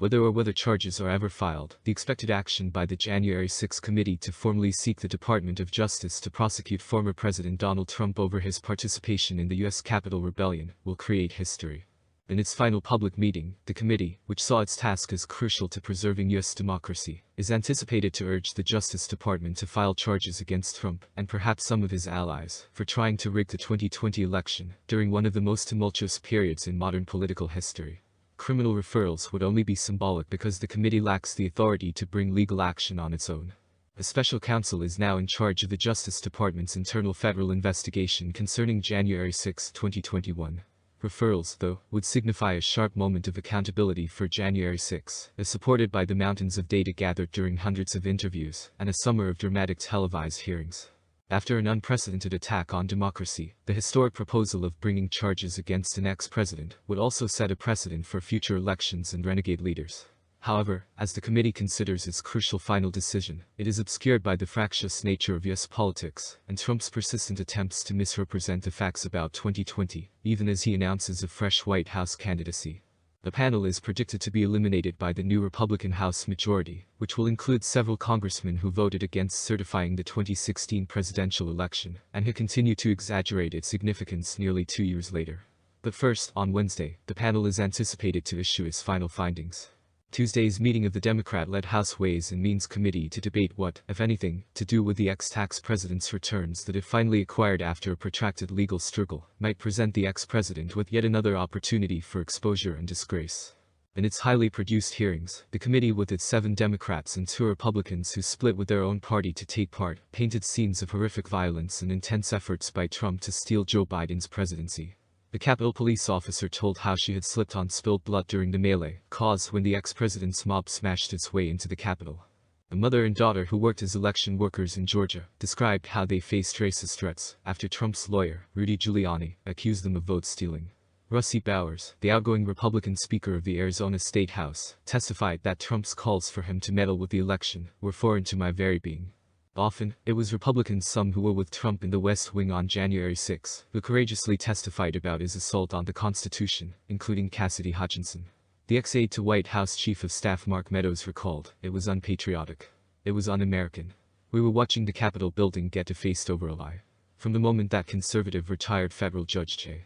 whether charges are ever filed. The expected action by the January 6 committee to formally seek the Department of Justice to prosecute former President Donald Trump over his participation in the U.S. Capitol rebellion will create history. In its final public meeting, the committee, which saw its task as crucial to preserving U.S. democracy, is anticipated to urge the Justice Department to file charges against Trump and perhaps some of his allies for trying to rig the 2020 election during one of the most tumultuous periods in modern political history. Criminal referrals would only be symbolic because the committee lacks the authority to bring legal action on its own. A special counsel is now in charge of the Justice Department's internal federal investigation concerning January 6, 2021. Referrals, though, would signify a sharp moment of accountability for January 6, as supported by the mountains of data gathered during hundreds of interviews and a summer of dramatic televised hearings. After an unprecedented attack on democracy, the historic proposal of bringing charges against an ex-president would also set a precedent for future elections and renegade leaders. However, as the committee considers its crucial final decision, it is obscured by the fractious nature of U.S. politics and Trump's persistent attempts to misrepresent the facts about 2020, even as he announces a fresh White House candidacy. The panel is predicted to be eliminated by the new Republican House majority, which will include several congressmen who voted against certifying the 2016 presidential election and who continue to exaggerate its significance nearly 2 years later. But first, on Wednesday, the panel is anticipated to issue its final findings. Tuesday's meeting of the Democrat-led House Ways and Means Committee to debate what, if anything, to do with the ex-tax president's returns that it finally acquired after a protracted legal struggle, might present the ex-president with yet another opportunity for exposure and disgrace. In its highly produced hearings, the committee with its 7 Democrats and 2 Republicans who split with their own party to take part, painted scenes of horrific violence and intense efforts by Trump to steal Joe Biden's presidency. The Capitol police officer told how she had slipped on spilled blood during the melee caused when the ex-president's mob smashed its way into the Capitol. A mother and daughter who worked as election workers in Georgia described how they faced racist threats after Trump's lawyer, Rudy Giuliani, accused them of vote stealing. Rusty Bowers, the outgoing Republican Speaker of the Arizona State House, testified that Trump's calls for him to meddle with the election were foreign to my very being. Often, it was Republicans, some who were with Trump in the West Wing on January 6, who courageously testified about his assault on the Constitution, including Cassidy Hutchinson. The ex-aide to White House Chief of Staff Mark Meadows recalled, "It was unpatriotic. It was un-American. We were watching the Capitol building get defaced over a lie." From the moment that conservative retired federal judge J.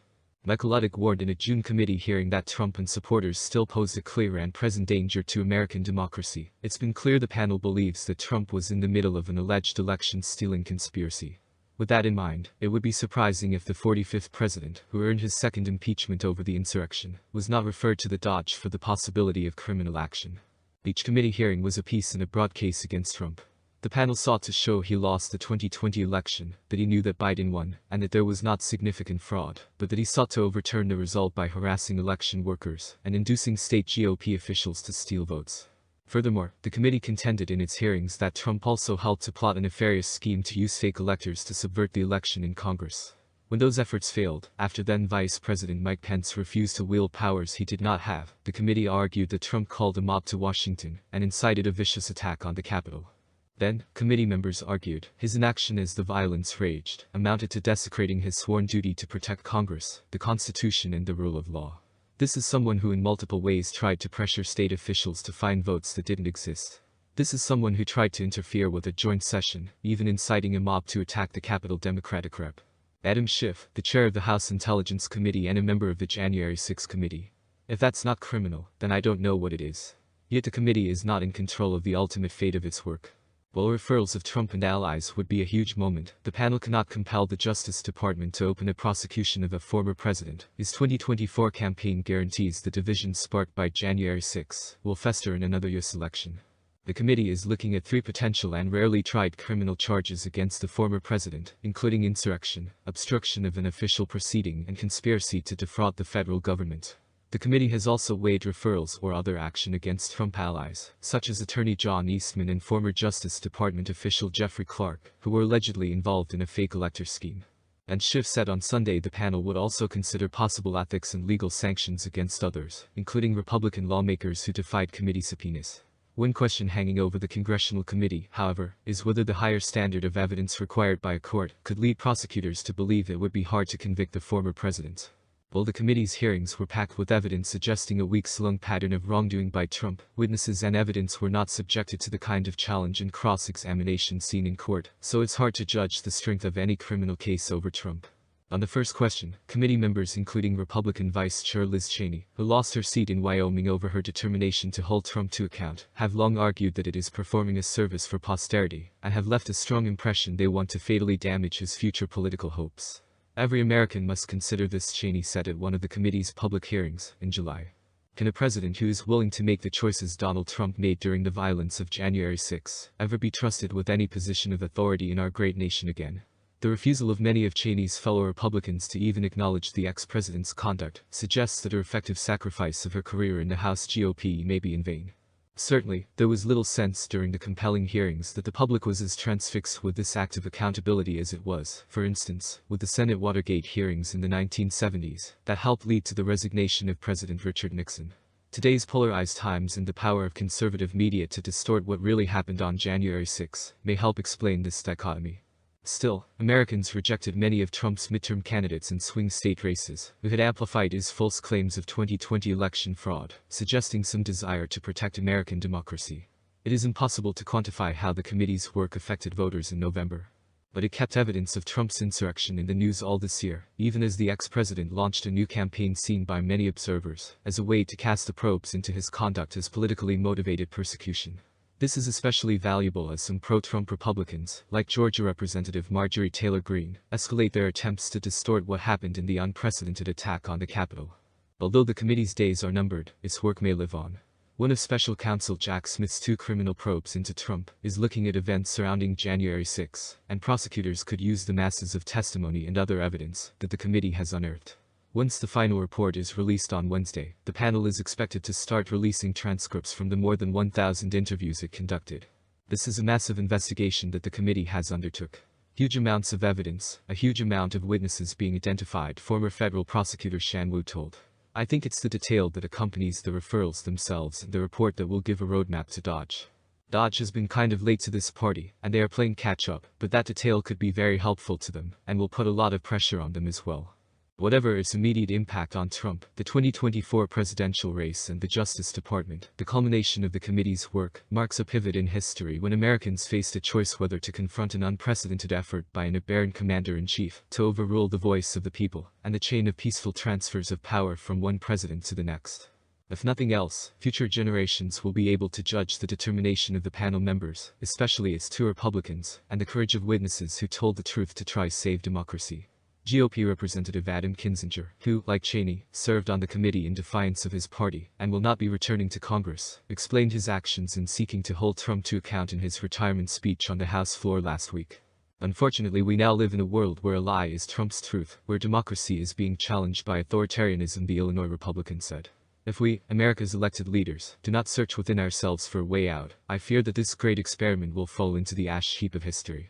Michael Ludwig warned in a June committee hearing that Trump and supporters still posed a clear and present danger to American democracy, it's been clear the panel believes that Trump was in the middle of an alleged election-stealing conspiracy. With that in mind, it would be surprising if the 45th president, who earned his second impeachment over the insurrection, was not referred to the Dodge for the possibility of criminal action. Each committee hearing was a piece in a broad case against Trump. The panel sought to show he lost the 2020 election, that he knew that Biden won, and that there was not significant fraud, but that he sought to overturn the result by harassing election workers and inducing state GOP officials to steal votes. Furthermore, the committee contended in its hearings that Trump also helped to plot a nefarious scheme to use fake electors to subvert the election in Congress. When those efforts failed, after then Vice President Mike Pence refused to wield powers he did not have, the committee argued that Trump called a mob to Washington and incited a vicious attack on the Capitol. Then, committee members argued, his inaction as the violence raged amounted to desecrating his sworn duty to protect Congress, the Constitution and the rule of law. This is someone who in multiple ways tried to pressure state officials to find votes that didn't exist. This is someone who tried to interfere with a joint session, even inciting a mob to attack the Capitol Democratic Rep. Adam Schiff, the chair of the House Intelligence Committee and a member of the January 6 committee. If that's not criminal, then I don't know what it is. Yet the committee is not in control of the ultimate fate of its work. While referrals of Trump and allies would be a huge moment, the panel cannot compel the Justice Department to open a prosecution of a former president. His 2024 campaign guarantees the division sparked by January 6 will fester in another U.S. election. The committee is looking at 3 potential and rarely tried criminal charges against the former president, including insurrection, obstruction of an official proceeding and conspiracy to defraud the federal government. The committee has also weighed referrals or other action against Trump allies, such as Attorney John Eastman and former Justice Department official Jeffrey Clark, who were allegedly involved in a fake elector scheme. And Schiff said on Sunday the panel would also consider possible ethics and legal sanctions against others, including Republican lawmakers who defied committee subpoenas. One question hanging over the congressional committee, however, is whether the higher standard of evidence required by a court could lead prosecutors to believe it would be hard to convict the former president. While the committee's hearings were packed with evidence suggesting a weeks-long pattern of wrongdoing by Trump, witnesses and evidence were not subjected to the kind of challenge and cross-examination seen in court, so it's hard to judge the strength of any criminal case over Trump. On the first question, committee members including Republican Vice Chair Liz Cheney, who lost her seat in Wyoming over her determination to hold Trump to account, have long argued that it is performing a service for posterity, and have left a strong impression they want to fatally damage his future political hopes. Every American must consider this, Cheney said at one of the committee's public hearings in July. Can a president who is willing to make the choices Donald Trump made during the violence of January 6 ever be trusted with any position of authority in our great nation again? The refusal of many of Cheney's fellow Republicans to even acknowledge the ex-president's conduct suggests that her effective sacrifice of her career in the House GOP may be in vain. Certainly, there was little sense during the compelling hearings that the public was as transfixed with this act of accountability as it was, for instance, with the Senate Watergate hearings in the 1970s, that helped lead to the resignation of President Richard Nixon. Today's polarized times and the power of conservative media to distort what really happened on January 6 may help explain this dichotomy. Still, Americans rejected many of Trump's midterm candidates in swing state races, who had amplified his false claims of 2020 election fraud, suggesting some desire to protect American democracy. It is impossible to quantify how the committee's work affected voters in November. But it kept evidence of Trump's insurrection in the news all this year, even as the ex-president launched a new campaign seen by many observers as a way to cast the probes into his conduct as politically motivated persecution. This is especially valuable as some pro-Trump Republicans, like Georgia Representative Marjorie Taylor Greene, escalate their attempts to distort what happened in the unprecedented attack on the Capitol. Although the committee's days are numbered, its work may live on. One of special counsel Jack Smith's 2 criminal probes into Trump is looking at events surrounding January 6, and prosecutors could use the masses of testimony and other evidence that the committee has unearthed. Once the final report is released on Wednesday, the panel is expected to start releasing transcripts from the more than 1,000 interviews it conducted. This is a massive investigation that the committee has undertook. Huge amounts of evidence, a huge amount of witnesses being identified, former federal prosecutor Shan Wu told. I think it's the detail that accompanies the referrals themselves and the report that will give a roadmap to Dodge. Dodge has been kind of late to this party, and they are playing catch-up, but that detail could be very helpful to them, and will put a lot of pressure on them as well. Whatever its immediate impact on Trump, the 2024 presidential race and the Justice Department, the culmination of the committee's work marks a pivot in history when Americans faced a choice whether to confront an unprecedented effort by an aberrant commander-in-chief to overrule the voice of the people and the chain of peaceful transfers of power from one president to the next. If nothing else, future generations will be able to judge the determination of the panel members, especially its 2 Republicans, and the courage of witnesses who told the truth to try save democracy. GOP Representative Adam Kinzinger, who, like Cheney, served on the committee in defiance of his party and will not be returning to Congress, explained his actions in seeking to hold Trump to account in his retirement speech on the House floor last week. Unfortunately, we now live in a world where a lie is Trump's truth, where democracy is being challenged by authoritarianism, the Illinois Republican said. If we, America's elected leaders, do not search within ourselves for a way out, I fear that this great experiment will fall into the ash heap of history.